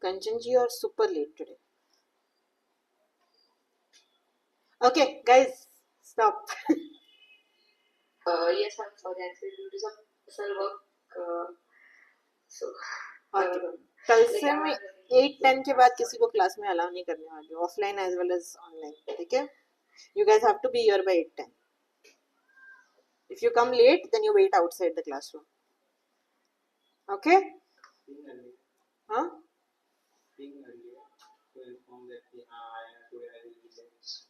Kanchan ji, you are super late today. Okay, guys, stop. Yes, I'm sorry. Actually, due to some personal work, so Okay. कल से मैं 8-10 के बाद किसी को क्लास में अलाउ नहीं करने वाली हूँ, offline as well as online. ठीक है? You guys have to be here by 8:10. If you come late, then you wait outside the classroom. Okay? Huh?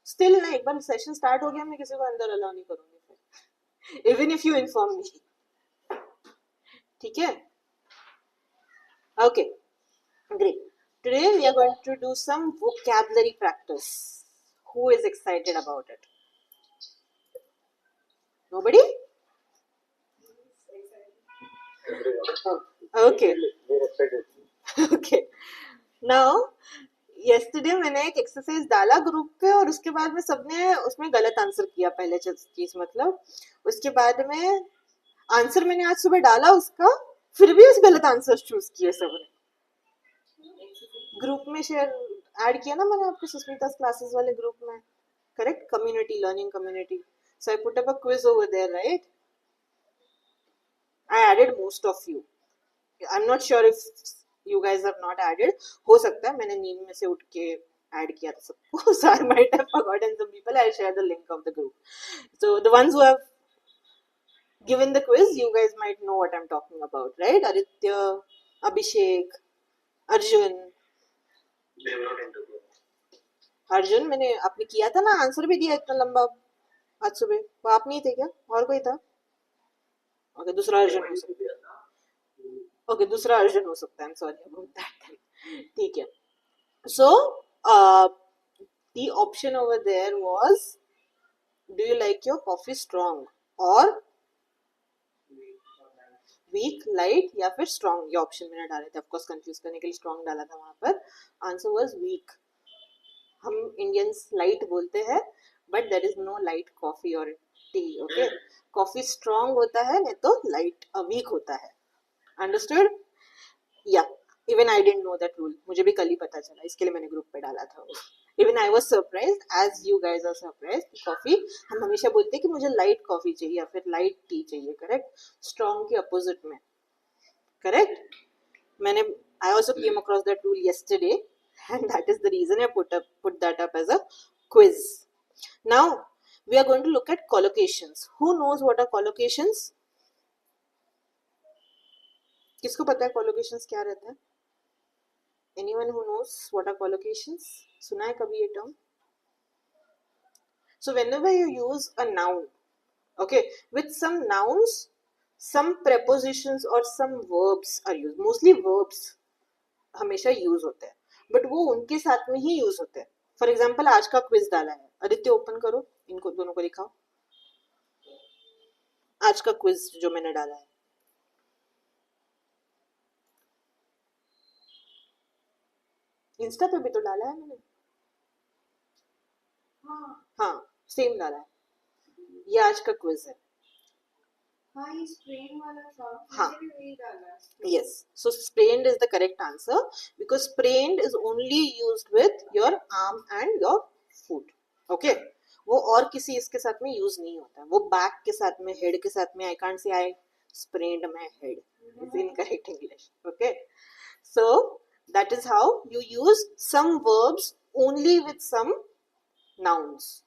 Still ना, एक बार सेशन स्टार्ट हो गया मैं किसी को अंदर अलाउ नहीं करूँगी फिर, even if you inform me. ठीक है? Okay, great. Today we are going to do some vocabulary practice. Who is excited about it? Nobody? Okay. Okay. Now, yesterday मैंने एक एक्सरसाइज डाला ग्रुप पे और उसके बाद में सबने उसमें गलत आंसर किया. पहले चीज मतलब उसके बाद में आंसर मैंने आज सुबह डाला उसका, फिर भी उस गलत आंसर चूज किए सबने. ग्रुप में शेयर ऐड किया ना मैंने आपके सुस्मिता क्लासेस वाले ग्रुप में. Correct? Community, learning community. So I put up a quiz over there, right? I added most of you. I'm not sure if you guys have not added. हो सकता है मैंने नींद में से उठ के ऐड किया था सबको. So I might have forgotten some people. I'll share the link of the group. So the ones who have given the quiz, you guys might know what I'm talking about, right? Aditya, Abhishek, Arjun. Arjun, मैंने आपने किया था ना, answer भी दिया इतना लंबा आज सुबह. वो आप नहीं थे क्या? और कोई था? ओके, दूसरा अर्जुन हो सकता है. ओके, दूसरा अर्जुन हो सकता है. Sorry about that. ठीक है. सो the option over there was, do you like your coffee strong or weak, light या फिर strong? ये ऑप्शन मैंने डाले थे. ऑफ कोर्स कंफ्यूज करने के लिए स्ट्रॉन्ग डाला था वहां पर. Answer was weak. हम इंडियंस लाइट बोलते हैं, but there is no light coffee और टी. ओके, कॉफी स्ट्रॉन्ग होता है, नहीं तो लाइट वीक होता है. अंडरस्टूड? या even I didn't know that rule. मुझे भी कल ही पता चला, इसके लिए मैंने ग्रुप पे डाला था. Even I was surprised as you guys are surprised. Coffee हम हमेशा बोलते हैं कि मुझे लाइट कॉफी चाहिए या फिर लाइट टी चाहिए. करेक्ट? स्ट्रॉन्ग के अपोजिट में. करेक्ट? मैंने I also came across that rule yesterday, and that is the reason I put that up as a quiz. Now we are going to look at collocations. Who knows what are collocations? किसको पता है collocations क्या रहता है? Anyone who knows what are collocations? सुना है कभी ये term? So whenever you use a noun, okay, with some nouns, some prepositions or some verbs are used. Mostly verbs हमेशा यूज होते हैं, बट वो उनके साथ में ही यूज होते हैं. फॉर एग्जाम्पल आज का क्विज डाला है. आदित्य ओपन करो, इनको दोनों को दिखाओ. आज का क्विज जो मैंने डाला है, इंस्टा पे भी तो डाला है मैंने. हाँ, सेम डाला है. ये आज का क्विज है. हाँ, yes. So sprained is the correct answer because sprained is only used with your arm and your foot. Okay? वो और किसी इसके साथ में यूज नहीं होता. वो बैक के साथ में, हेड के साथ में. I can't say I sprained my head. It's incorrect English. Okay? So that is how you use some verbs only with some nouns.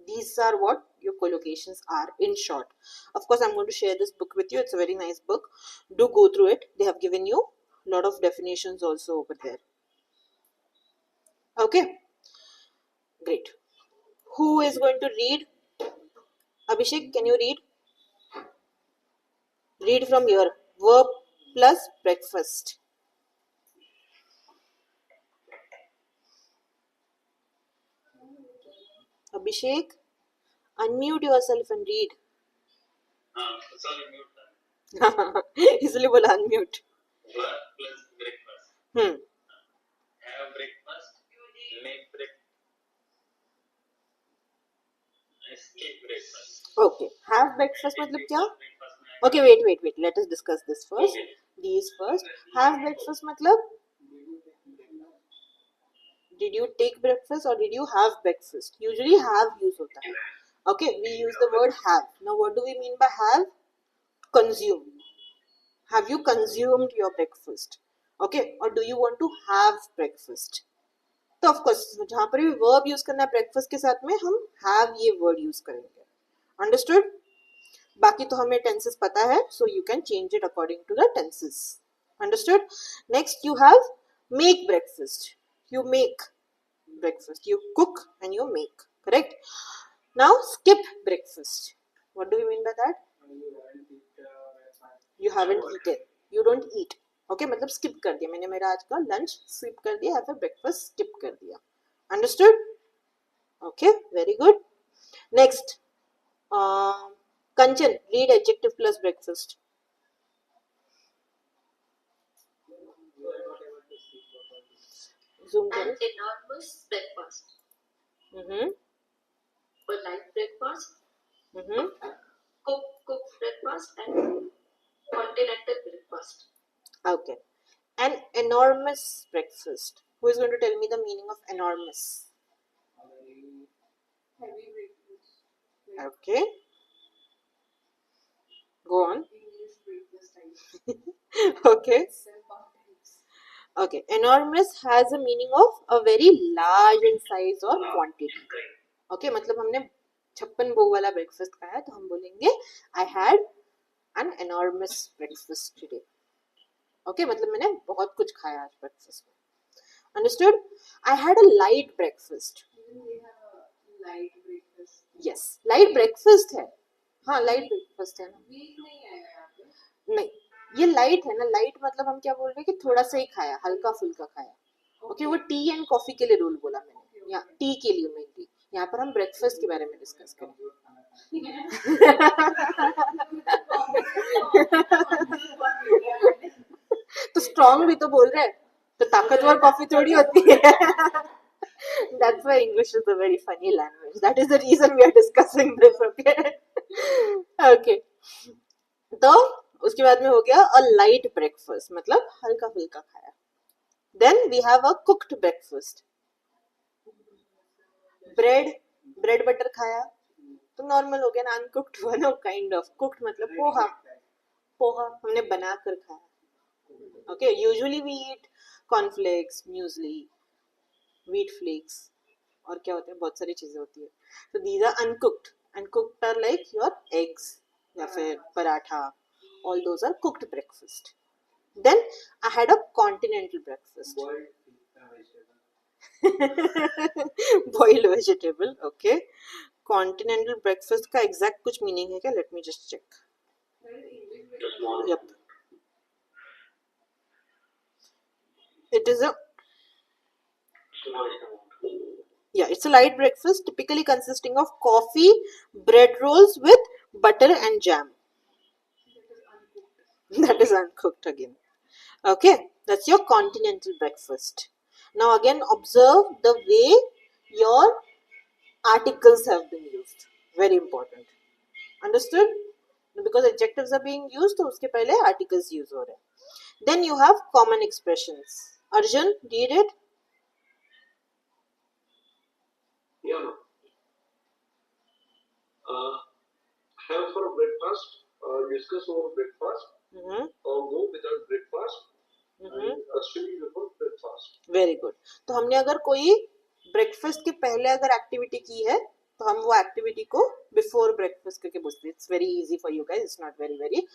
These are what your collocations are in short. Of course, I'm going to share this book with you. It's a very nice book. Do go through it. They have given you a lot of definitions also over there. Okay, great. Who is going to read? Abhishek, can you read? Read from your verb plus breakfast. Abhishek, unmute yourself and read. इसलिए बोला unmute. Verb plus breakfast. Have breakfast. Make breakfast. Escape breakfast. Okay. Have breakfast मतलब क्या? Okay, wait. Let us discuss this first. Okay. These first. Have breakfast मतलब Did you take breakfast or did you have breakfast? Usually have use होता है. Okay, we use the word have. Now what do we mean by have? Consume. Have you consumed your breakfast? Okay, or do you want to have breakfast? तो of course जहां पर भी verb use करना है breakfast के साथ में हम हैव ये वर्ड यूज करेंगे. अंडरस्टूड? बाकी तो हमें टेंसेस पता है, so you can change it according to the tenses. Understood? Next you have make breakfast. You make breakfast. You cook and you make. Correct? Now skip breakfast. What do you mean by that? You haven't eaten. You don't eat. Okay, मतलब skip कर दिया मैंने, मेरा आज का lunch skip कर दिया या फिर breakfast skip कर दिया. Understood? Okay, very good. Next, Kanchan, read adjective plus breakfast. Zoom An करो. enormous breakfast. Mm-hmm. A light breakfast. Mm-hmm. Cooked breakfast and continental breakfast. Okay. An enormous breakfast. Who is going to tell me the meaning of enormous? Heavy breakfast. Okay. Go on. English breakfast type. Okay. Okay. Enormous has a meaning of a very large in size or quantity. Okay. मतलब हमने 56 भोग वाला breakfast खाया तो हम बोलेंगे I had an enormous breakfast today. Okay. मतलब मैंने बहुत कुछ खाया आज breakfast में. Understood? I had a light breakfast. They have a light breakfast. Yes. Light breakfast है. हाँ light breakfast है ना. Weak नहीं है यहाँ पे. नहीं, ये लाइट है ना. लाइट मतलब हम क्या बोल रहे हैं कि थोड़ा सा ही खाया, हल्का फुल्का खाया. ओके, वो टी एंड कॉफी के लिए रूल बोला मैंने, या टी के लिए मेनली. यहाँ पर हम ब्रेकफास्ट के बारे में डिस्कस करेंगे. तो स्ट्रॉन्ग भी तो बोल रहे हैं, तो ताकतवर कॉफी थोड़ी होती है. That's why English is a very funny language. That is the reason we are discussing this. Okay. Okay. तो उसके बाद में हो गया a light breakfast, मतलब हल्का फुल्का खाया. Then we have a cooked breakfast. bread butter खाया तो नॉर्मल हो गया ना. uncooked हुआ ना, काइंड ऑफ. cooked मतलब पोहा हमने बना कर खाया. Okay, usually we eat cornflakes, muesli, wheat flakes और क्या होते हैं, बहुत सारी चीजें होती है. So these are uncooked. Uncooked are like your eggs या फिर paratha. All those are cooked breakfast. Then I had a continental breakfast. Boiled vegetable. Okay. Continental breakfast का exact कुछ meaning है क्या? Let me just check. Yep. It is a it's a light breakfast typically consisting of coffee, bread rolls with butter and jam. That is uncooked again. Okay, that's your continental breakfast. Now again observe the way your articles have been used. Very important. Understood? Because adjectives are being used, तो उसके पहले articles use हो रहे हैं. Then you have common expressions. Arjun, read it. Yeah. Have for breakfast, discuss over breakfast, or go without breakfast, and study before breakfast. Very good. तो हमने अगर कोई ब्रेकफास्ट के पहले अगर एक्टिविटी की है तो हम वो एक्टिविटी को बिफोर ब्रेकफास्ट करके बोलते हैं. It's very easy for you guys. It's not very very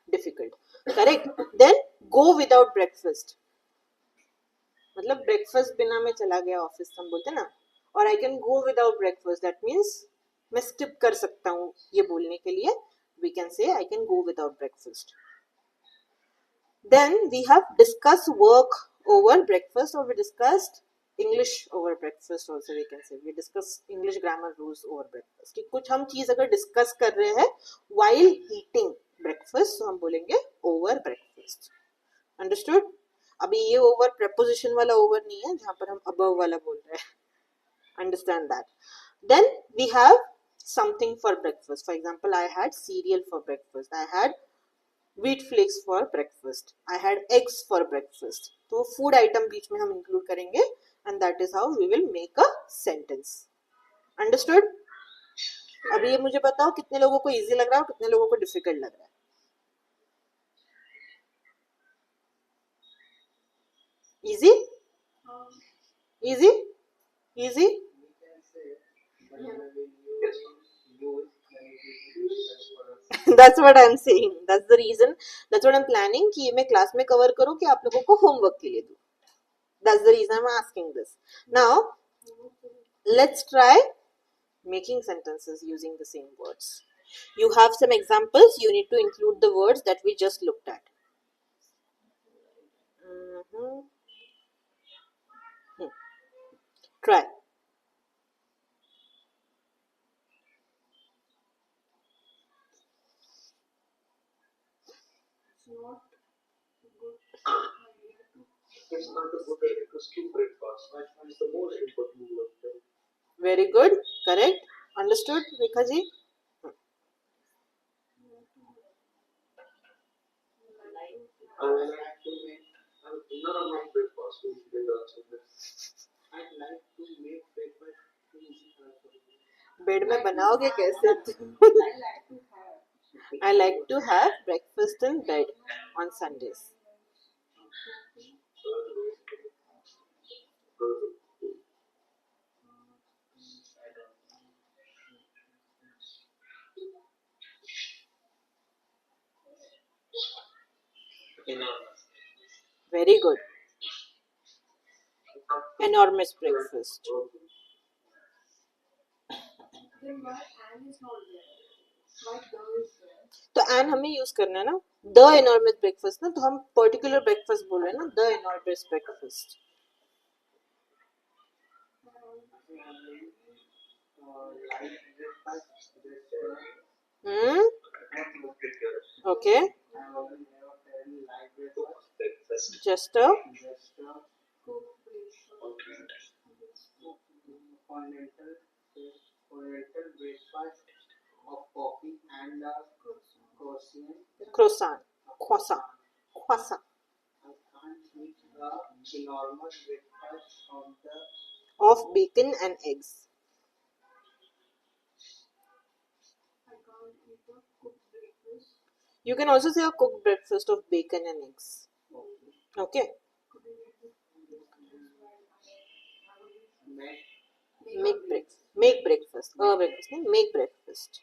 difficult. Correct. Then go without breakfast मतलब ब्रेकफास्ट बिना मैं चला गया ऑफिस, हम बोलते हैं ना. और आई can go without breakfast, that means मैं स्किप कर सकता हूँ ये बोलने के लिए. We can say I can go without breakfast. Then we have discuss work over breakfast, or we discussed English over breakfast also. We can say we discuss English grammar rules over breakfast. कि कुछ हम चीज अगर discuss कर रहे हैं while eating breakfast, तो हम बोलेंगे over breakfast. Understood? अभी ये over preposition वाला over नहीं है जहाँ पर हम above वाला बोल रहे हैं. Understand that. Then we have something for breakfast. For example, I had cereal for breakfast. I had wheat flakes for breakfast. I had eggs for breakfast. तो फूड आइटम बीच में हम इंक्लूड करेंगे and that is how we will make a sentence. Understood? अब ये मुझे बताओ कितने लोगों को इजी लग रहा है और कितने लोगों को डिफिकल्ट लग रहा है? Easy easy easy That's what I'm saying. That's the reason. That's what I'm planning कि ये मैं क्लास में कवर करूँ कि आप लोगों को होमवर्क के लिए दूँ. That's the reason I'm asking this. Now, let's try making sentences using the same words. You have some examples. You need to include the words that we just looked at. Try. It's not a good idea to skip breakfast. It's the most important word. Very good. Correct. Understood, Rekha ji? I like to make none of my breakfast is big also. I like to make breakfast. Bed में बनाओगे कैसे? I like to have breakfast in bed on Sundays. Enormous. Very good. Enormous breakfast. Then why Anne is not there? Why the is there? तो N हमें use करना है ना, the enormous breakfast ना, तो हम पर्टिकुलर ब्रेकफास्ट बोल रहे हैं ना, the enormous breakfast. Okay. Just a Of coffee and croissant. Croissant. Croissant. I can't eat the enormous breakfast Of bacon and eggs. I can't eat a cooked breakfast. You can also say a cooked breakfast of bacon and eggs. Okay. Make breakfast. Breakfast नहीं, make breakfast.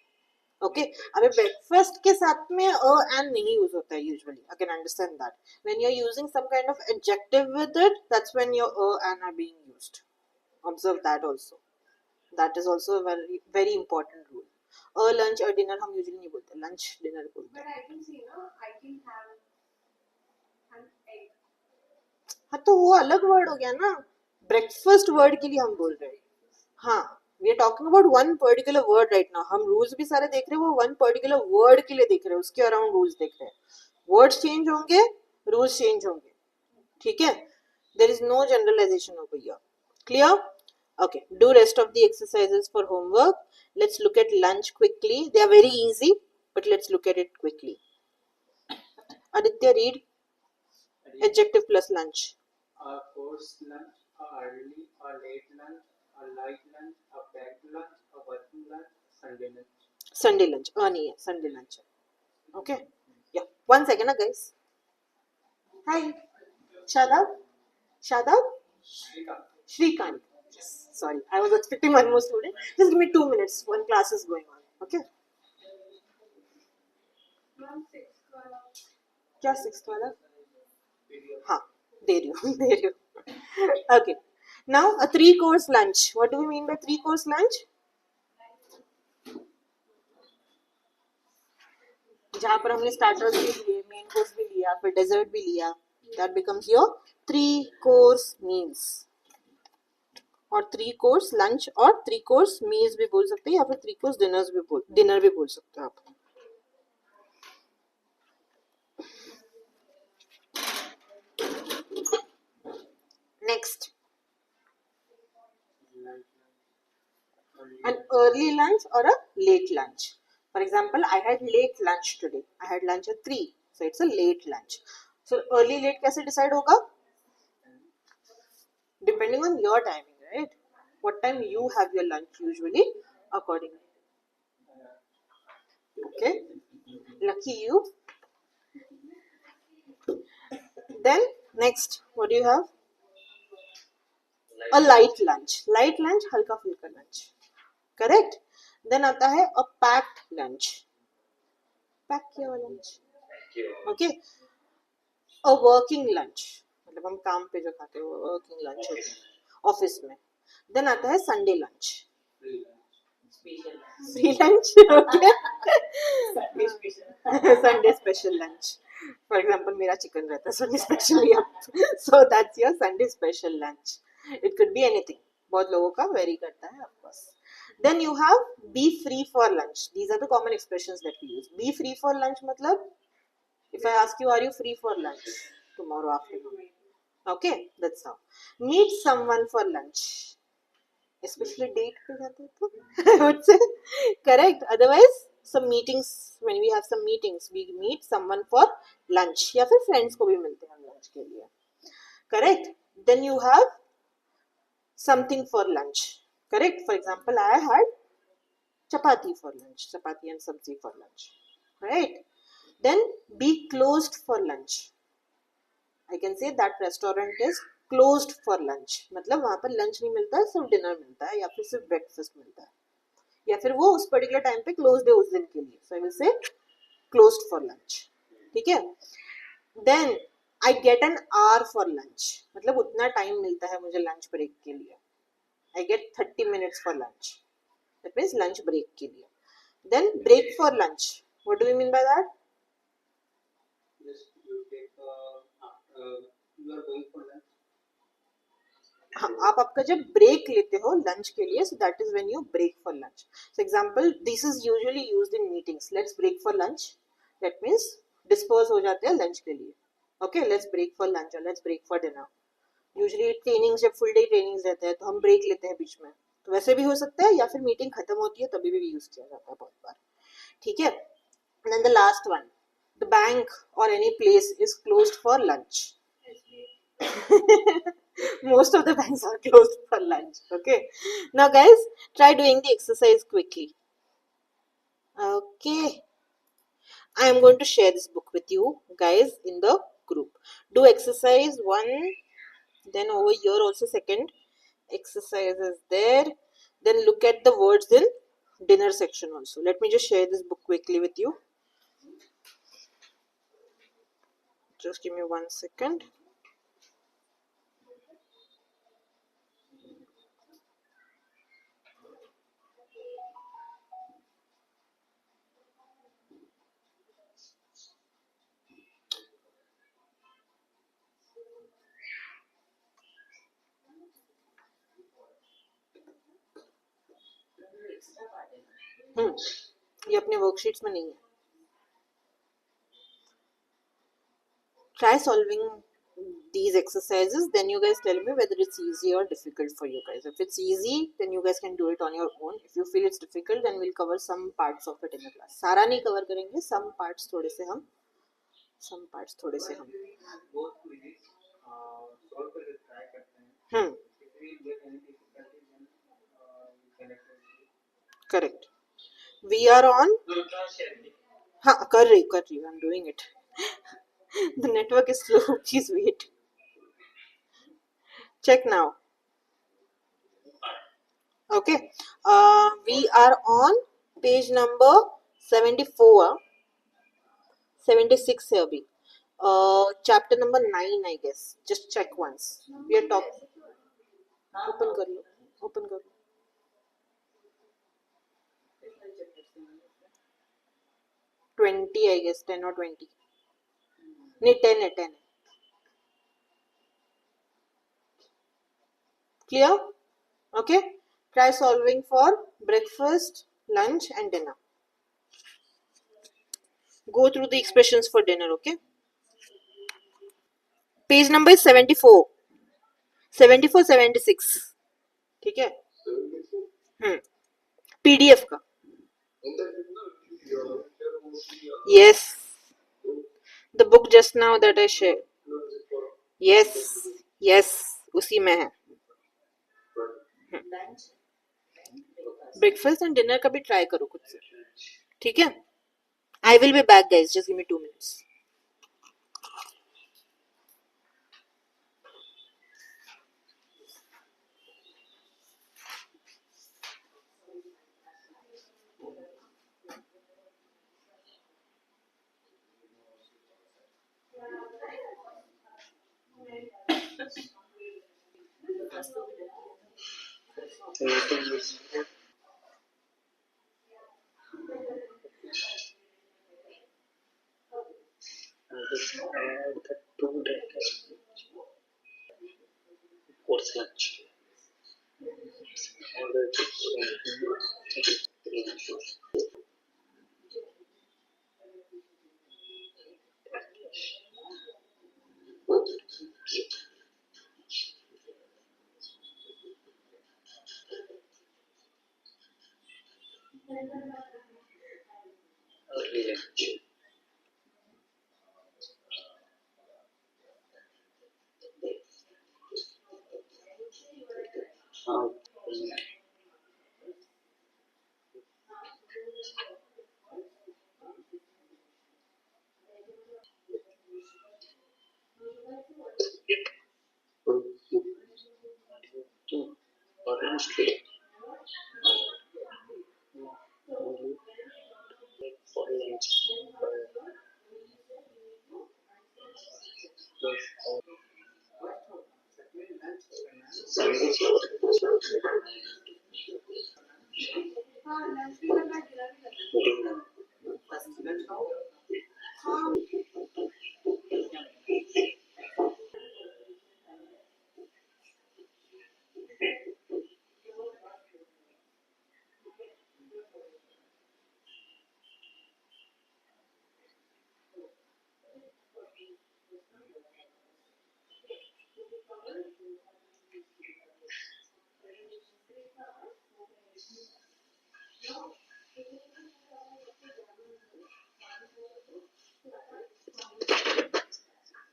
Okay. अबे breakfast के साथ में and नहीं use होता है usually. I can understand that. When you're using some kind of adjective with it, that's when your and are being used. Observe that also. That is also a very very important rule. Lunch or dinner हम usually नहीं बोलते, lunch dinner बोलते. But I can see, no, I can have an egg. हाँ तो वो अलग word हो गया ना, ब्रेकफास्ट वर्ड के लिए हम बोल रहे हैं. हाँ, we are talking about one particular word right now. हम रूल्स भी सारे देख रहे हैं, वो वन पर्टिकुलर वर्ड के लिए देख रहे हैं, उसके अराउंड रूल्स देख रहे हैं. वर्ड्स चेंज होंगे, रूल्स चेंज होंगे. ठीक है, there is no generalization over here. Clear? Okay, do rest of the exercises for homework. Let's look at lunch quickly. They are very easy, but let's look at it quickly. Aditya, read adjective plus lunch. A course lunch, a early, a late lunch, a light lunch, a packed lunch, a working lunch, Sunday lunch. Sunday lunch. नहीं है, Sunday lunch. Okay. Yeah. 1 second, guys. Hi. Shadab. Shadab. Shrikant. Yes. Sorry, I was expecting one more student. Just give me 2 minutes. One class is going on. Okay. Ma'am, 6th वाला. क्या 6th वाला? हाँ, दे रही हूँ. Okay. Now a 3-course lunch. What do we mean by 3-course lunch? जहाँ पर हमने starters भी लिए, मेन कोर्स भी लिया, फिर डेजर्ट भी लिया. That becomes your 3-course meals. और 3-course lunch और 3-course meals भी बोल सकते हैं, या फिर 3-course dinner भी बोल सकते हो आप. Next, an early lunch or a late lunch. For example, I had late lunch today. I had lunch at 3, so it's a late lunch. So early late कैसे decide होगा? depending on your timing, right? What time you have your lunch usually, accordingly. Okay, lucky you. Then next, what do you have? A light lunch. Light lunch, हल्का फुल्का lunch. Correct. Then आता है a packed lunch. Pack किया हुआ lunch. Okay. A working lunch. मतलब हम काम पे जो खाते हैं वो working lunch होता है ऑफिस में. Then आता है Sunday lunch. Free lunch. Okay. Sunday special lunch. For example, मेरा chicken रहता है Sunday special up. So that's your Sunday special lunch. It could be anything. बहुत लोगों का vary करता है of course. Then you have be free for lunch. These are the common expressions that we use. Be free for lunch मतलब if I ask you, are you free for lunch tomorrow afternoon? Okay, that's how. Meet someone for lunch. Especially date पे जाते हैं तो I would say correct. Otherwise, some meetings, when we have some meetings, we meet someone for lunch. या फिर friends को भी मिलते हैं हम lunch के लिए. Correct. Then you have something for lunch. Correct. For example, I had chapati for lunch. Chapati and sabzi for lunch. Right. Then be closed for lunch. I can say that restaurant is closed for lunch. मतलब वहाँ पर lunch नहीं मिलता है, सिर्फ dinner मिलता है या फिर सिर्फ breakfast मिलता है या फिर वो उस particular time पे closed है उस दिन के लिए. So I will say closed for lunch. ठीक है. Then I get an hour for lunch. मतलब उतना time मिलता है मुझे lunch break के लिए. I get 30 minutes for lunch. That means lunch break के लिए. Then break for lunch. What do we mean by that? Yes, you take you are going for lunch. हाँ, आप आपका जब ब्रेक लेते हो लंच के लिए, so that is when you break for lunch. So example, this is usually used in meetings. Let's break for lunch. That means disperse हो जाते हैं लंच के लिए. Okay, let's break for lunch or let's break for dinner. Usually trainings जब full day trainings रहते हैं तो हम ब्रेक लेते हैं बीच में, तो वैसे भी हो सकता है या फिर मीटिंग खत्म होती है तभी भी यूज किया जाता है बहुत बार. ठीक है. And then the last one, the bank or any place is closed for lunch. Most of the banks are closed for lunch. Okay. Now guys, try doing the exercise quickly. Okay. I am going to share this book with you guys in the group. Do exercise 1. Then over here also second exercise is there. Then look at the words in dinner section also. Let me just share this book quickly with you. Just give me 1 second. ये अपने worksheets में नहीं है. Try solving these exercises, then you guys tell me whether it's easy or difficult for you guys. If it's easy, then you guys can do it on your own. If you feel it's difficult, then we'll cover some parts of it in the class. सारा नहीं cover करेंगे, some parts थोड़े से हम Both quizzes solve करके try करते हैं. If we get any difficulty, then you can actually. Correct. We are on. हाँ कर रही हूँ. I'm doing it. The network is slow. Please wait. Check now. Okay. We are on page number 74. 76 है अभी. Chapter number 9 I guess. Just check once. We are talking. Open कर लो. 20 I guess. 10 or 20. नहीं 10 है. Clear? Okay. Try solving for breakfast, lunch and dinner. Go through the expressions for dinner. Okay. Page number is 74. 74, 76. ठीक है. PDF का. Yes. The book just now that I shared. Yes. उसी में है. Breakfast and dinner का भी try करो खुद से, ठीक है? आई will be back guys, just give me 2 minutes. What's lunch? Early lunch. Orange tree. For lunch. Sandwich. Dinner.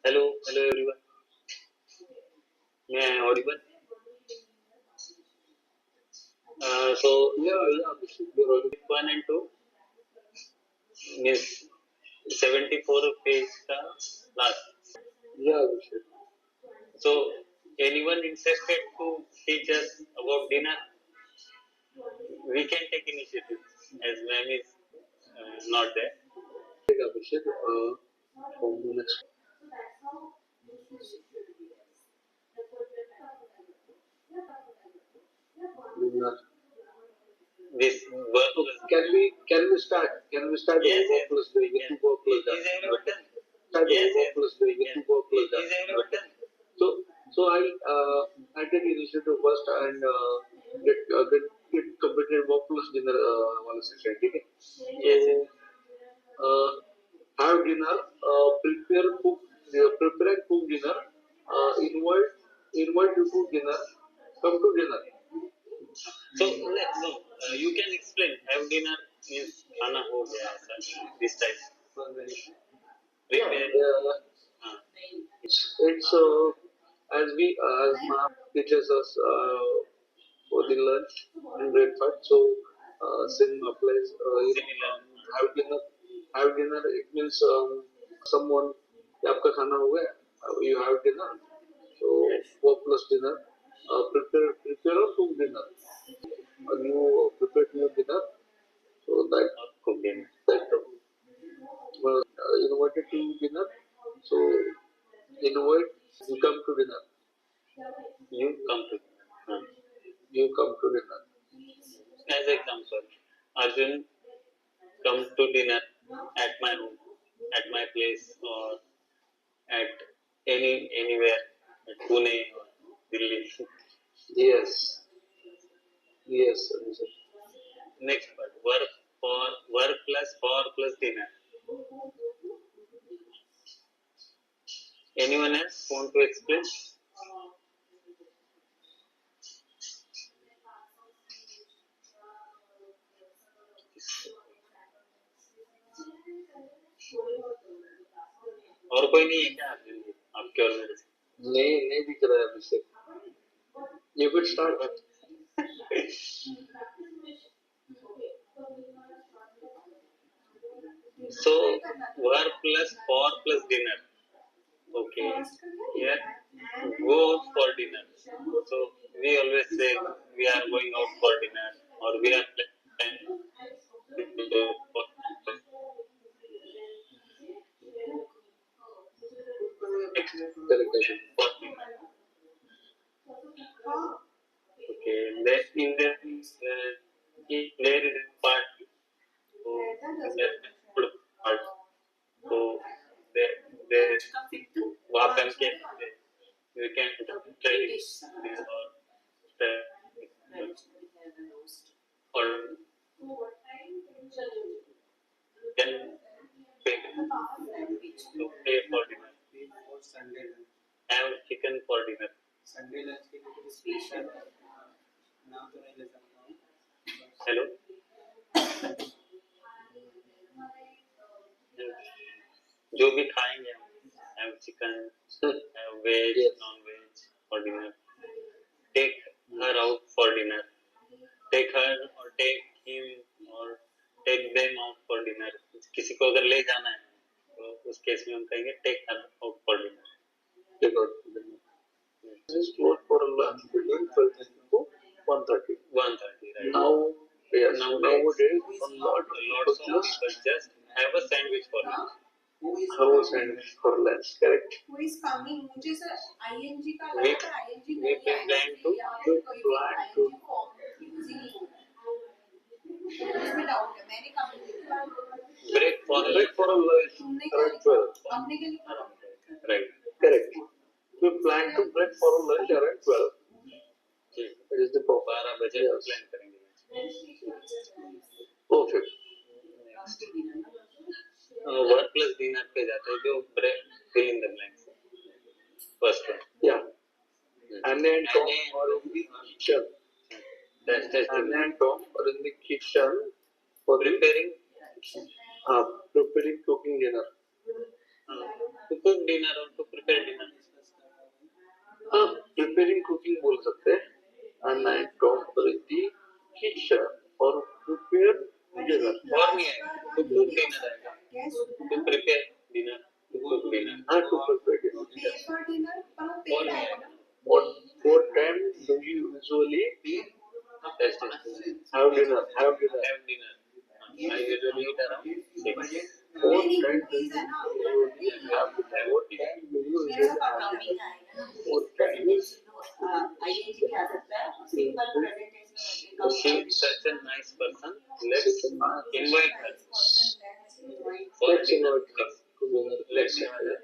Hello everyone. May I audible? So You're audible. 1 and 2 means 74 page का last. Yeah, Abhishek. So anyone interested to teach us about dinner? We can take initiative as ma'am is not there. Abhishek, from the next dinner. This work So can we start? Can we start Yes, work plus doing it? yes. Work plus Is everyone done? Start Yes, work yes. plus doing it. Yes. Work plus Is everyone done? So I take initiative first and get completed work plus dinner वाला session, ठीक है? Yes. Have dinner, prepare and cook dinner, invite you to dinner, come to dinner. So no, you can explain. Have dinner means खाना हो गया ऐसा this type. Prepare. It's as ma'am teaches us for the lunch and breakfast. So same applies. Similar. Have dinner. It means someone आपका खाना हो गया. You have dinner. So work plus dinner. Prepare or cook dinner. You prepare your dinner. So that Cook dinner. Invited to dinner. So invite. You come to dinner. You come to. You come to dinner. As example, Arjun come to dinner at my home, at my place, or at anywhere, at Pune or Delhi. Yes. Yes. Abhishek. Next part, work plus dinner. Anyone else want to explain? और कोई नहीं है क्या आपके और मेरे से? नहीं दिख रहा है अभिषेक. You could start. So were plus for plus dinner. Okay. Here go for dinner. So we always say we are going out for dinner or we are planning to go for for dinner. Okay. Then in the if there is a party, so there is food party. So there वहाँ पे हम क्या we can study this or study or can pay to pay for dinner. For Sunday lunch. Have chicken for dinner. Sunday lunch के लिए कुछ special नाम तो नहीं ले सकता हूँ. Hello. जो भी खाएंगे हम have chicken, have veg, non-veg for dinner. Take her out for dinner. Take her or take him or take them out for dinner. किसी को अगर ले जाना है तो उस केस में हम कहेंगे take her out for dinner. Take out for dinner. This is closed for lunch between 12:30 to 1:30. 1:30, right? Now, yes, nowadays lots of people just have a sandwich for lunch. have a sandwich for lunch, correct? Who is coming? मुझे sir ING का We लगा था ING we plan to plan to इसमें doubt है मैंने कहा break for a lunch around 12. हमने क्या लिखा right. Correct. We plan to break for a lunch around 12. It is the proper. 12 बजे Yes. plan करेंगे. Perfect. वर्क प्लस डिनर पे जाते हैं जो break fill in the blanks. First one. Yeah. And then Tom or in the kitchen. That's And then Tom or in the kitchen for preparing preparing cooking dinner. to cook dinner or to prepare dinner. Preparing cooking बोल सकते हैं. And then Tom or in the kitchen or prepare dinner. और नहीं आएगा to cook dinner आएगा. To prepare dinner. To cook dinner. To prepare dinner. Paper dinner पर वो और पेड नहीं आएगा आएगा. What time do you usually That's it. have dinner? Have dinner. I usually eat around 6. What मेरी time do movies है ना you usually have dinner? What time do you मेरा usually तो have कमिंग dinner? आएगा What time is ING भी आ सकता है simple presentation She's such a nice person. Let's such a nice invite her. For Let's dinner. invite her to dinner. Let's invite her.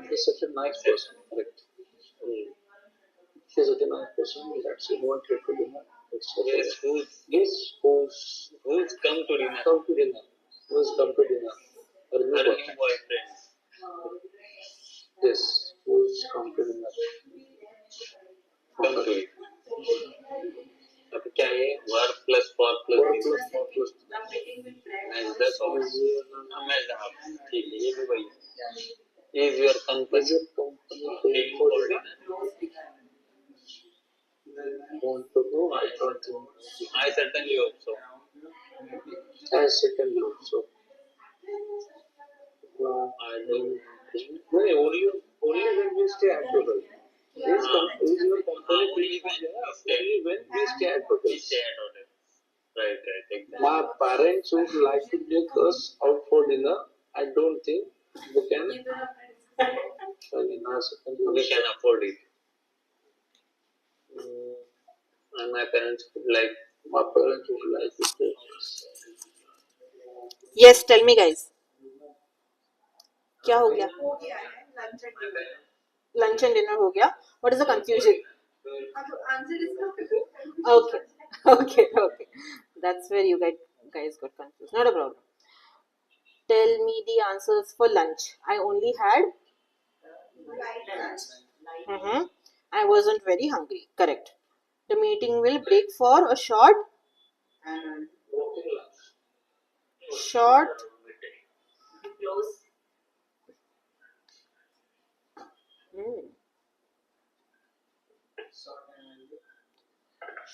She's such a nice person. Correct. She's such a nice person. Let's invite her to dinner. Yes, who's come to dinner? Come to dinner. Who's come to dinner? Her new Her new boyfriend. boyfriend. Yes, who's come to dinner? Come to it. अब क्या है work plus for plus match the song match the half. ठीक है ये भी वही है. Is your company paying for dinner? Want to go? I don't think. I certainly hope so. I certainly hope so. I don't think. No, only when we stay at hotel. Is your company paying for dinner? Only when we stay at We hotel. stay at hotel. Right, exactly. My parents would like to take us out for dinner. I don't think we can. We can afford it. And my parents would like. My parents would like to take us. Yes tell me guys क्या हो गया lunch and dinner हो गया what is the confusion okay okay that's where you guys got confused not a problem tell me the answers for lunch I only had I wasn't very hungry correct the meeting will break for a short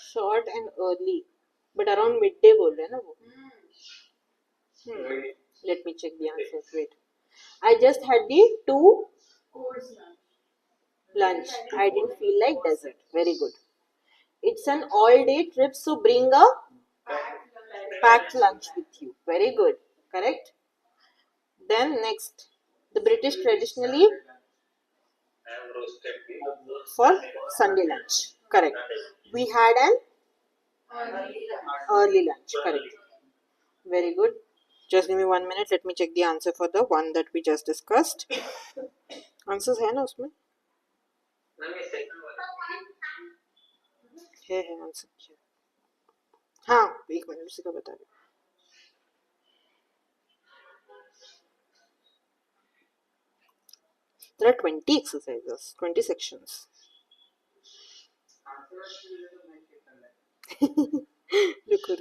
Short and early, but around midday बोल रहे हैं ना वो. Let me check the answers. Wait. I just had the 2 lunch. I didn't feel like dessert. Very good. It's an all-day trip, so bring a packed lunch with you. Very good. Correct. Then next, the British traditionally for Sunday lunch. Correct. We had an early lunch. Correct. Very good. Just give me 1 minute. Let me check the answer for the one that we just discussed. Answers है ना उसमें? है answer. हाँ, 1 minute उसी का बता दो. There are 20 exercises, 20 sections.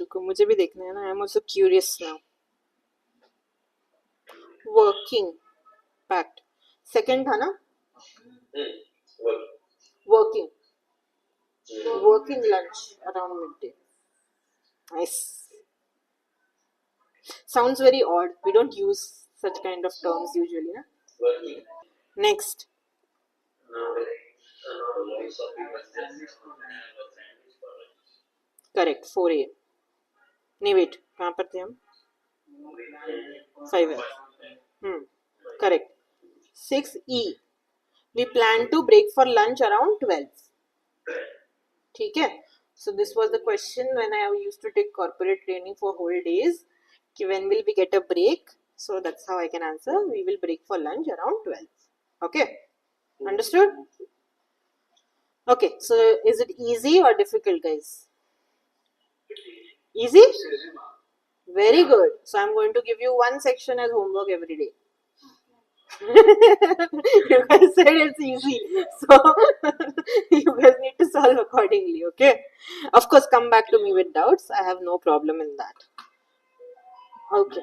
रुको मुझे भी देखना है ना. I am also curious now. Working packed. Second था ना? Working lunch around midday. Nice. Sounds very odd. We don't use such kind of terms usually, na? Next. Correct. 4 a. नहीं wait. कहाँ पर थे हम? 5 a. Correct. 6 e. We plan to break for lunch around 12. ठीक है. So this was the question when I used to take corporate training for whole days. When will we get a break? So that's how I can answer. We will break for lunch around 12. Okay. Understood? Okay. So is it easy or difficult, guys? Easy? Very good. So I'm going to give you one section as homework every day. You guys said it's easy, so you guys need to solve accordingly. Okay. Of course, come back to me with doubts. I have no problem in that. Okay.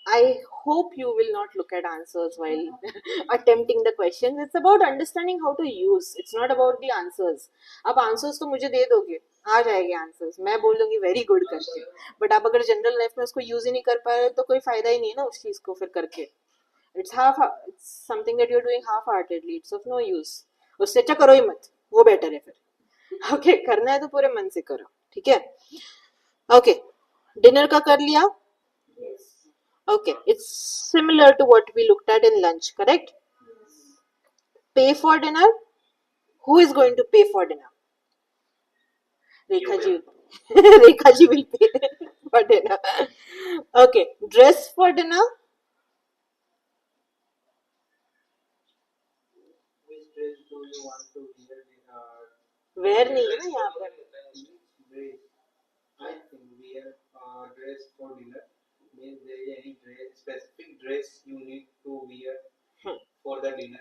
I hope you will not look at answers while attempting the questions. It's about understanding how to use. It's not about the answers. आप answers तो मुझे दे दोगे, आ जाएंगे answers. मैं बोल दूंगी very good करके. But आप अगर general life में उसको use ही नहीं कर पा रहे तो कोई फायदा ही नहीं है ना उस चीज को फिर करके. It's something that you're doing half-heartedly. It's of no use. उससे अच्छा करो ही मत. वो better है फिर. Okay, करना है तो पूरे मन से करो. ठीक है? Okay. Dinner का कर लिया? Okay, it's similar to what we looked at in lunch, correct? Pay for dinner? Who is going to pay for dinner? Rekha ji. Rekha ji will pay for dinner. Okay, dress for dinner? Which dress do you want to wear? Wear नहीं है ना यहाँ पर. I think wear dress for dinner means there is any specific dress you need to wear for the dinner.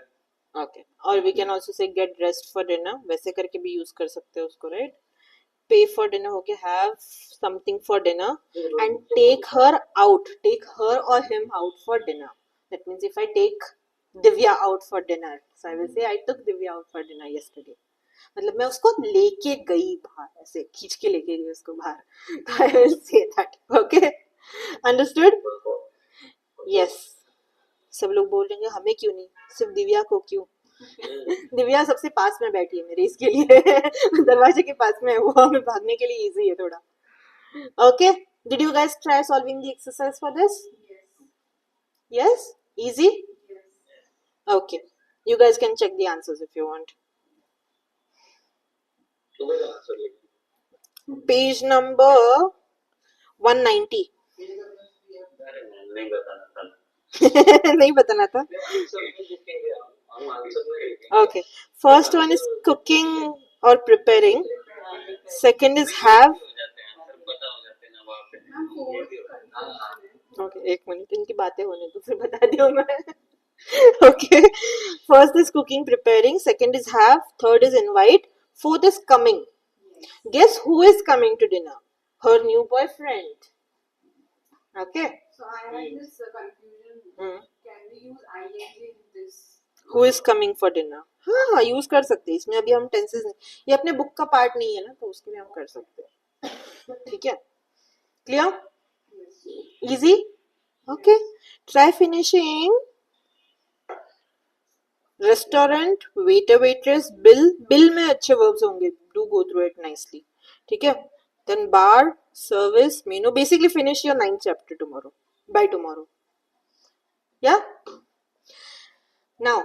Okay, or we can also say get dressed for dinner. वैसे करके भी use कर सकते हैं उसको, right? Pay for dinner हो गया, have something for dinner and take her or him out for dinner. That means if I take Divya out for dinner, so I will say I took Divya out for dinner yesterday. मतलब मैं उसको लेके गई बाहर, ऐसे खींच के लेके गई उसको बाहर. तो I will say that. Okay? Understood? Yes. सब लोग बोल रहे हैं हमें क्यों नहीं, सिर्फ दिव्या को क्यों? दिव्या सबसे पास में बैठी है मेरे, इसके लिए दरवाजे के पास में है, वो हमें भागने के लिए इजी है थोड़ा. Okay, did you guys try solving the exercise for this? Yes? Easy? Okay, you guys can check the answers if you want. Page number 190. नहीं बताना था. Okay, first one is cooking or preparing. Second is have. Okay, एक minute इनकी बातें होने दो फिर बता दूँ मैं. Okay, first is cooking, preparing. Second is have. Third is invite. Fourth is coming. Guess who is coming to dinner? Her new boyfriend. Okay. So I had this confusion. Can we use ing in this? Who is coming for dinner? हाँ use कर सकते हैं इसमें, अभी हम tenses, ये अपने book का पार्ट नहीं है ना, तो उसके लिए हम कर सकते हैं, ठीक है, clear, easy, okay, try finishing restaurant, waiter waitress, bill, bill में अच्छे वर्ब्स होंगे, do go through it nicely, ठीक है, then bar, service, menu, basically finish your 9th chapter tomorrow, by tomorrow, yeah. Now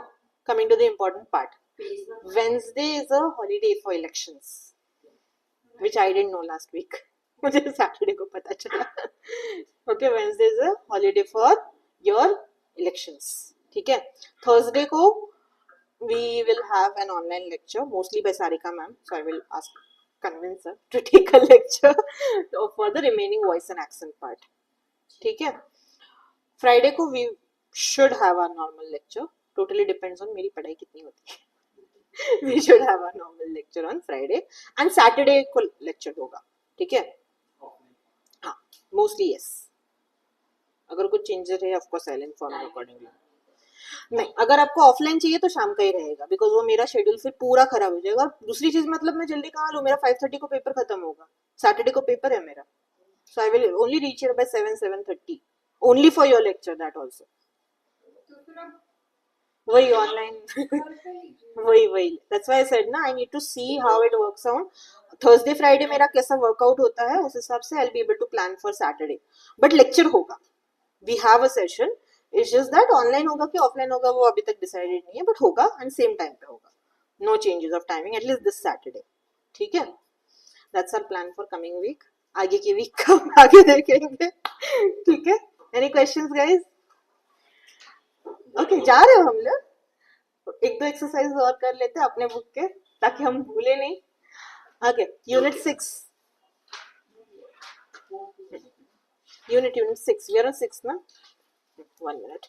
coming to the important part, Wednesday is a holiday for elections, which I didn't know last week. मुझे Saturday को पता चला. Okay, Wednesday is a holiday for your elections, ठीक है. Thursday को we will have an online lecture, mostly by Sarika ma'am, so I will convince her to take a lecture for the remaining voice and accent part, ठीक है. Friday को we should have our normal lecture, totally depends on मेरी पढ़ाई कितनी होती है. We should have a normal lecture on Friday, and Saturday को lecture होगा, ठीक है. हाँ, mostly yes. अगर कुछ चेंजेस है of course I will inform you accordingly. नहीं, अगर आपको ऑफलाइन चाहिए तो शाम का ही रहेगा, बिकॉज वो मेरा शेड्यूल फिर पूरा खराब हो जाएगा. और दूसरी चीज, मतलब मैं जल्दी कहाँ लूँ, मेरा 5:30 को पेपर खत्म होगा, सैटरडे को पेपर है मेरा, so I will only reach here by 7:30 only for your lecture, that also. वही ऑनलाइन. वही दैट्स व्हाई आई सेड ना, I need to see how it works out. Thursday Friday मेरा कैसा वर्कआउट होता है, उस हिसाब से I will be able to plan for Saturday. But lecture होगा, we have a session, it's just that online होगा कि ऑफलाइन होगा वो अभी तक डिसाइडेड नहीं है, बट होगा एंड सेम टाइम पे होगा. No changes of timing at least this Saturday, ठीक है. That's our plan for coming week. आगे की वीक का आगे देखेंगे, ठीक है. Any questions guys? ओके, जा रहे हो हम लोग. एक दो एक्सरसाइज और कर लेते हैं अपने बुक के, ताकि हम भूले नहीं. Okay, unit 6, unit 6, we are on 6 ना. 1 minute.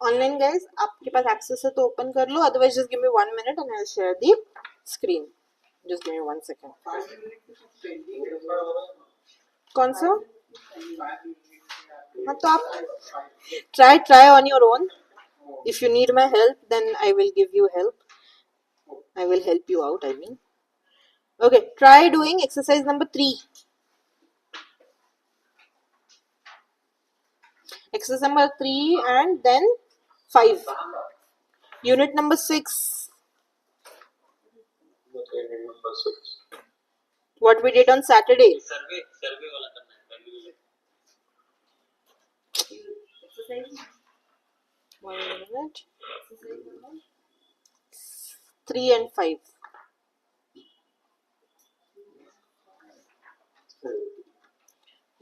ऑनलाइन गाइस, आपके पास एक्सेस है तो ओपन कर लो, otherwise just give me 1 minute and I will share the screen. Just give me 1 second. कौन सा? हाँ, तो आप try on your own. If you need my help, then I will give you help. I will help you out, I mean. Okay, try doing exercise number 3. Exercise number 3 and then 5. Unit number 6. Okay, number 6. What we did on Saturday. सर्वे वाला करना है पहले. 1 minute. 3 and 5.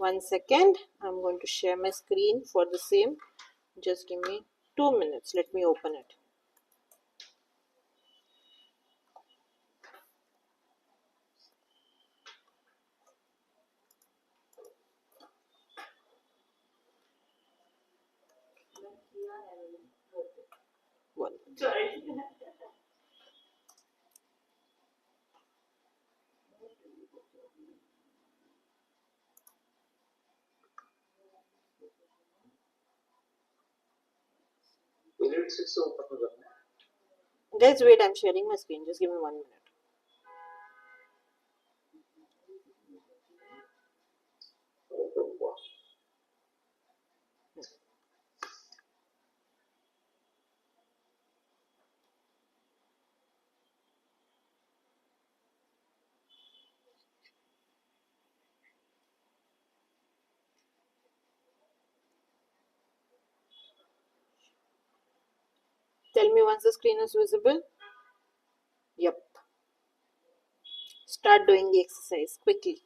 One second. I'm going to share my screen for the same. Just give me 2 minutes. Let me open it. One. Unit 6 से ऊपर में करना है. Guys, wait. I'm sharing my screen. Just give me 1 minute. Tell me once the screen is visible. Yep. Start doing the exercise quickly.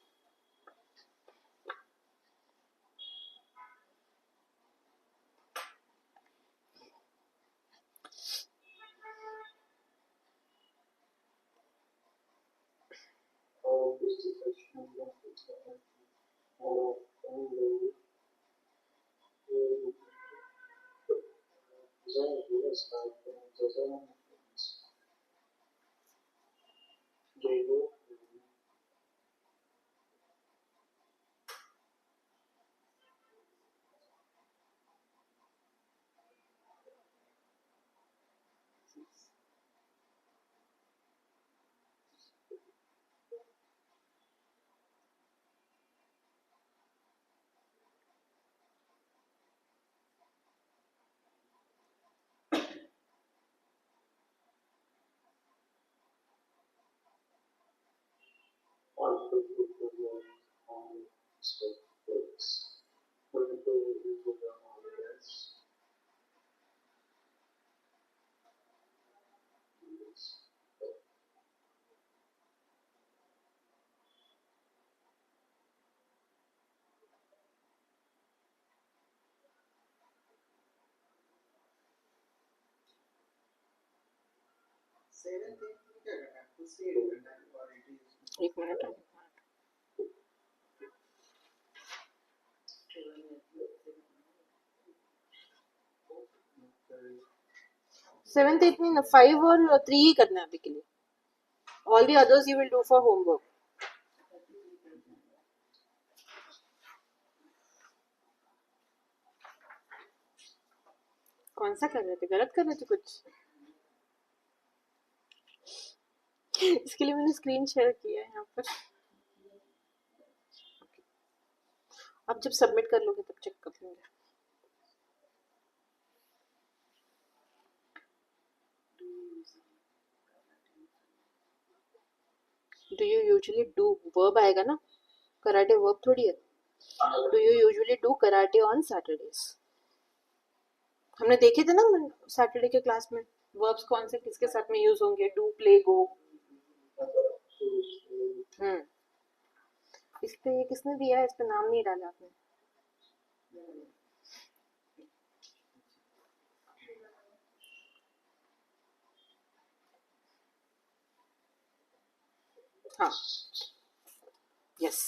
एक minute 7th 8th में 5 और 3 ही करना है अभी के लिए. All the others you will do for homework. कौन सा कर रहे थे? गलत कर रहे थे कुछ? इसके लिए मैंने स्क्रीन शेयर किया है यहाँ पर. अब जब सबमिट कर लोगे तब चेक कर लेंगे. Do you usually do verb आएगा ना? कराटे वर्ब थोड़ी है. Do you usually do karate on Saturdays? हमने देखे थे ना सैटरडे के क्लास में वर्ब्स कौन से किसके साथ में यूज होंगे. डू, प्ले, गो. इस पे ये किसने दिया है? इस पे नाम नहीं डाला आपने. हाँ, yes.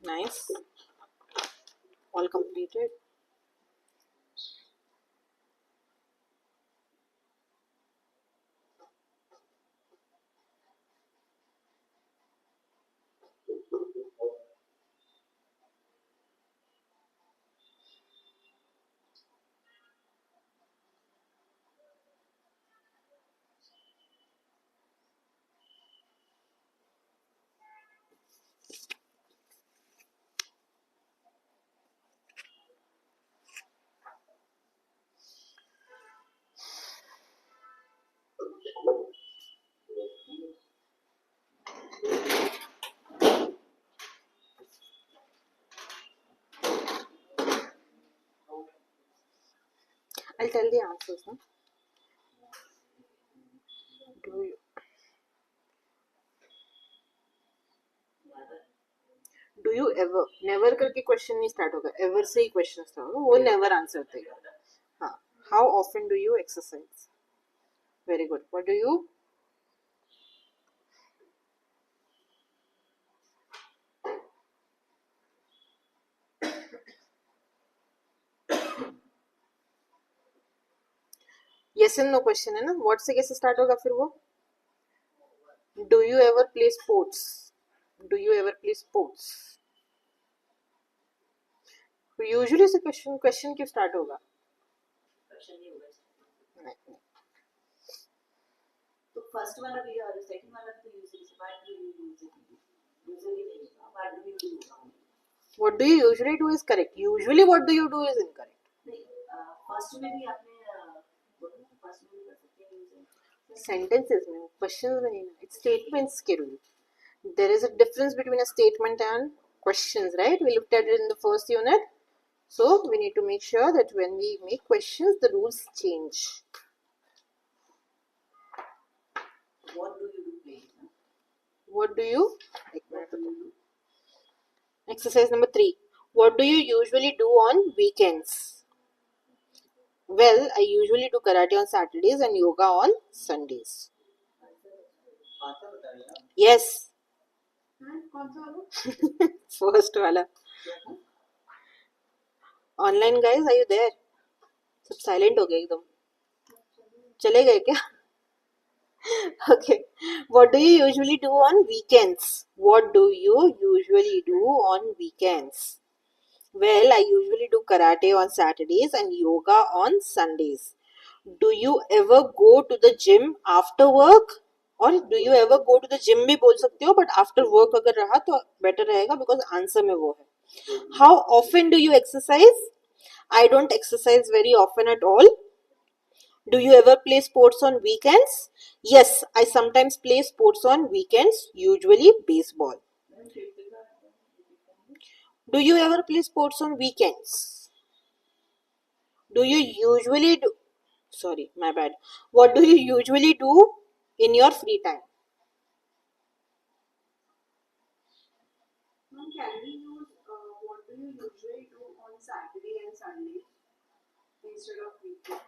Nice. All completed. I'll tell the answers. Huh? Do you ever never करके क्वेश्चन नहीं स्टार्ट होगा. एवर से ही क्वेश्चन स्टार्ट होगा. वो नेवर आंसर देगा. हाँ. How often do you exercise? Very good. What do you? Yes and no question है ना. व्हाट से कैसे स्टार्ट होगा फिर वो? Do you ever play sports? Do you ever play sports? Usually से क्वेश्चन क्यों स्टार्ट होगा? तो फर्स्ट वाला भी और सेकंड वाला तो यूजुअली से what do you use it? Usually नहीं, what do you do? What do you usually do is correct. Usually what do you do is incorrect. नहीं, फर्स्ट में भी आपने बोला ना, फर्स्ट में भी कर सकते हैं यूज. Sentences में, questions में नहीं. It's statements के rule. There is a difference between a statement and questions, right? We looked at it in the first unit. So we need to make sure that when we make questions, the rules change. What do you do playing? What do you? Exercise number 3. What do you usually do on weekends? Well, I usually do karate on Saturdays and yoga on Sundays. Yes. कौन सा वाला? First वाला. Online guys, are you there? सब silent हो गए एकदम. चले गए क्या? Okay. What do you usually do on weekends? What do you usually do on weekends? Well, I usually do karate on Saturdays and yoga on Sundays. Do you ever go to the gym after work? Or do you ever go to the gym भी बोल सकते हो, but after work अगर रहा तो better रहेगा because answer में वो है. How often do you exercise? I don't exercise very often at all. Do you ever play sports on weekends? Yes, I sometimes play sports on weekends, usually baseball. Do you ever play sports on weekends? Do you usually do? Sorry, my bad. What do you usually do in your free time? Ma'am, can we use what do you usually do on Saturday and Sunday instead of weekend?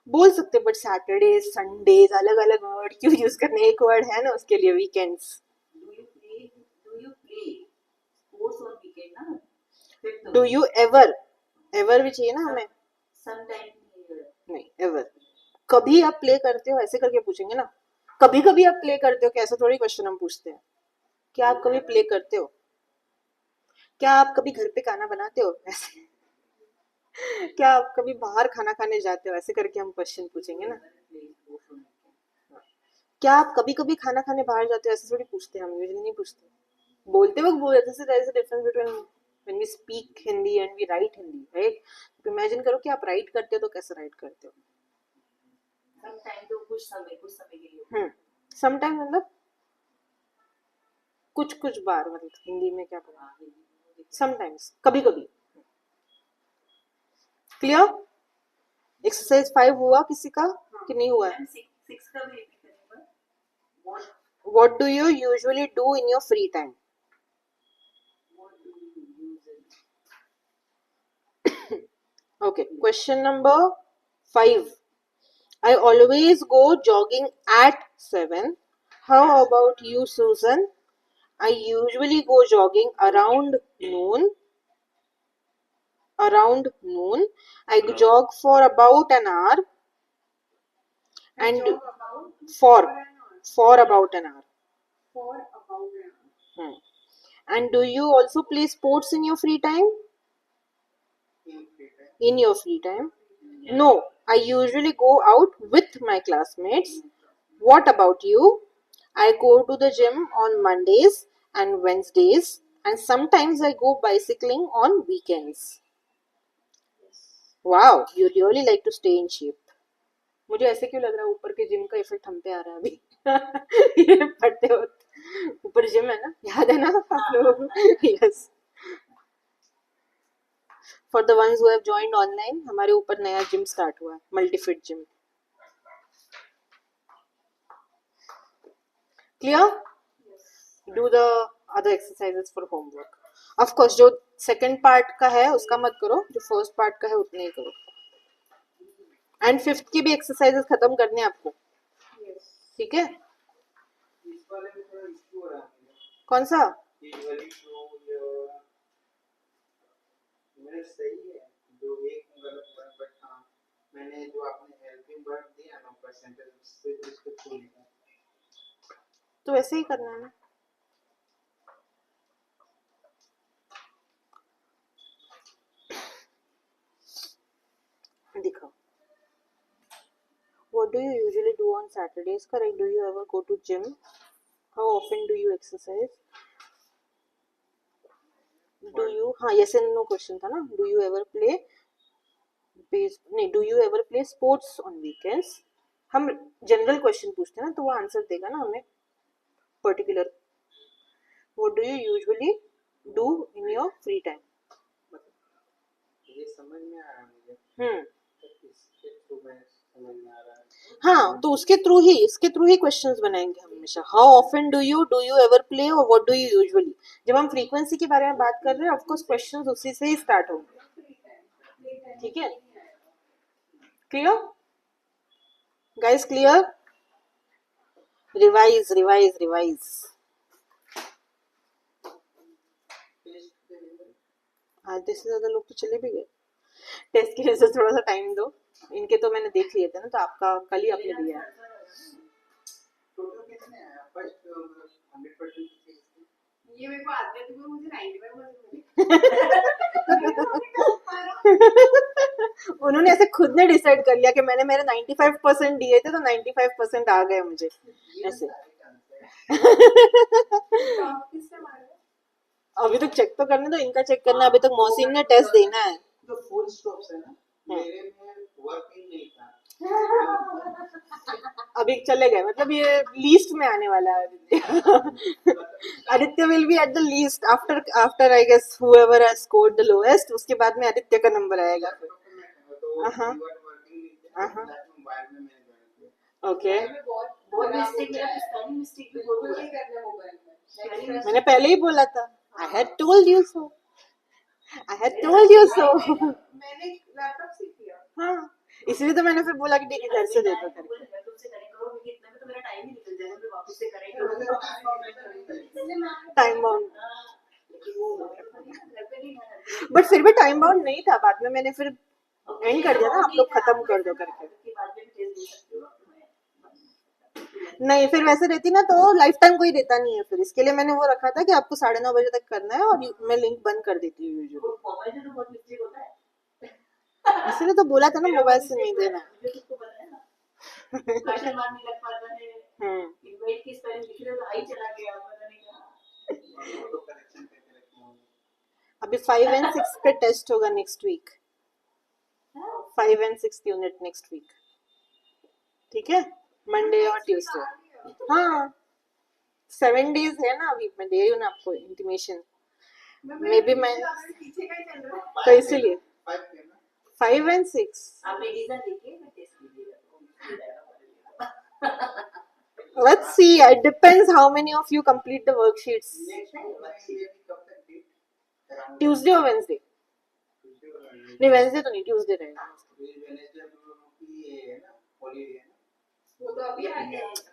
बोल सकते but Saturday Sundays अलग अलग word क्यों use करने, एक word है ना उसके लिए, weekends. Do you play sports on weekend ना? डू यू एवर, एवर भी चाहिए ना हमें. Sometime नहीं, एवर. कभी आप प्ले करते हो ऐसे करके पूछेंगे ना. कभी कभी आप प्ले करते हो, कैसा थोड़ी क्वेश्चन हम पूछते हैं. क्या आप कभी प्ले करते हो? क्या आप कभी घर पे खाना बनाते हो? ऐसे. क्या आप कभी बाहर खाना खाने जाते हो? ऐसे करके हम क्वेश्चन पूछेंगे ना. क्या आप कभी कभी खाना खाने बाहर जाते हो? ऐसे थोड़ी पूछते हैं हम, यूजुअली नहीं पूछते. बोलते वक्त बोल देते हैं. There is a difference between when we speak Hindi and we write Hindi, right? तो इमेजिन करो कि आप राइट करते हो तो कैसे राइट करते हो. sometime तो कुछ समय के लिए. समटाइम मतलब कुछ कुछ बार, मतलब हिंदी में क्या बोलना, समटाइम्स, कभी कभी. क्लियर? एक्सरसाइज 5 हुआ किसी का कि नहीं हुआ है? 6 का भी repeat करेंगे. What do you usually do in your free time? What do you usually? Okay, question number 5. I always go jogging at 7. How about you, Susan? I usually go jogging around noon. I jog for about an hour. And for about an hour. And do you also play sports in your free time? In your free time? No, I usually go out with my classmates. What about you? I go to the gym on Mondays and Wednesdays, and sometimes I go bicycling on weekends. Wow, you really like to stay in shape. मुझे ऐसे क्यों लग रहा है ऊपर के gym का effect हम पे आ रहा है अभी. ये पढ़ते वक्त ऊपर जिम है ना, याद है ना आप लोगों को? Yes. For the ones who have joined online, हमारे ऊपर नया जिम स्टार्ट हुआ है, Multifit gym. Clear? Do the other exercises for homework. Of course जो सेकंड पार्ट का है उसका मत करो, जो फर्स्ट पार्ट का है उतना ही करो. एंड 5th की भी एक्सरसाइजेस खत्म करने हैं आपको. ठीक है? इस वाले में थोड़ा इशू हो रहा है. कौन सा? ये वाली जो मेरे सही है, जो एक गलत हुआ, बट हाँ मैंने जो आपने हेल्पिंग वर्ड दिया ना परसेंटेज से उसको छोड़ दिया. तो वैसे ही करना है ना. दिखाओ. What do you usually do on Saturdays? Correct. Do you ever go to gym? How often do you exercise? Do you, हाँ yes and no question था ना. Do you ever play नहीं, do you ever play sports on weekends? हम general question पूछते हैं ना, तो वो आंसर देगा ना हमें particular. What do you usually do in your free time? ये समझ में आ रहा है मुझे. इसके थ्रू मैं समझ में आ रहा है. हाँ, तो उसके थ्रू ही, इसके थ्रू ही क्वेश्चंस बनाएंगे हम हमेशा. How often do you ever play, और व्हाट डू यू यूजुअली. जब हम फ्रीक्वेंसी के बारे में बात कर रहे हैं, ऑफ कोर्स क्वेश्चंस उसी से ही स्टार्ट होंगे. ठीक है? Clear guys? Clear? Revise revise revise. आधे से ज्यादा लोग तो चले भी गए. टेस्ट की वजह से थोड़ा सा टाइम दो. इनके तो मैंने देख लिए थे ना, तो आपका कल ही आपने दिया है. टोटल कितने हैं फर्स्ट 100%? ये मेरे को आते हैं, तो मुझे 95% उन्होंने ऐसे खुद ने डिसाइड कर लिया कि मैंने मेरे 95% दिए थे तो 95% आ गए मुझे ऐसे. अभी तक चेक तो करने दो, इनका चेक करना है, अभी तक मोहसिन ने टेस्ट देना है। जो फुल स्टॉप्स है ना, मेरे में वर्किंग नहीं था। अभी चले गए, मतलब ये लीस्ट में आने वाला है Aditya. Aditya will be at the least after I guess whoever has scored the lowest, उसके बाद में आदित्य का नंबर आएगा फिर। ओके, मैंने पहले ही बोला था, I had told you so, I had told you so। मैंने लैपटॉप सीख लिया। हाँ, इसलिए तो मैंने फिर बोला कि ठीक है घर से दे दो करके। टाइम बाउंड, बट फिर भी टाइम बाउंड नहीं था, बाद में मैंने फिर एंड कर दिया था, आप लोग खत्म कर दो करके। नहीं, फिर वैसे रहती ना तो लाइफ टाइम कोई देता नहीं है, फिर इसके लिए मैंने वो रखा था कि आपको 9:30 बजे तक करना है, और मैं लिंक बंद कर देती हूँ यूजुअली। इसलिए तो बोला था ना मोबाइल से नहीं देना। अभी 5 and 6 पे टेस्ट होगा next week, 5 and 6 unit next week, ठीक है, मंडे और ट्यूसडे। हाँ 7 days है ना, अभी मैं दे रही हूँ ना आपको इंटीमेशन, मे बी मैं तो इसीलिए 5 and 6। Let's see, it depends how many of you complete the worksheets. Tuesday or Wednesday? नहीं Wednesday तो नहीं, Tuesday रहेगा।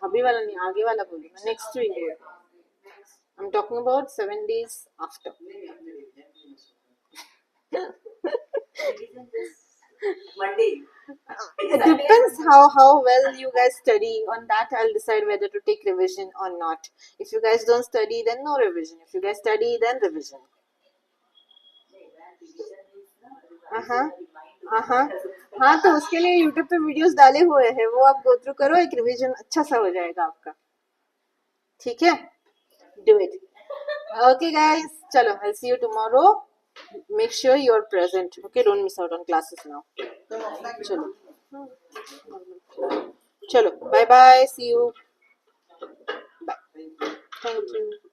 अभी वाला नहीं, आगे वाला बोलूँ मैं, next week. I'm talking about 7 days after. Monday. It depends how well you guys study. On that I'll decide whether to take revision or not. If you guys don't study, then no revision. If you guys study, then revision. हाँ तो उसके लिए YouTube पे videos डाले हुए हैं, वो आप गो थ्रू करो, एक रिवीजन अच्छा सा हो जाएगा आपका, ठीक है, do it. Okay guys, चलो, I'll see you tomorrow. Make sure you're present, okay, don't miss out on classes now. चलो, bye bye, see you, bye, thank you.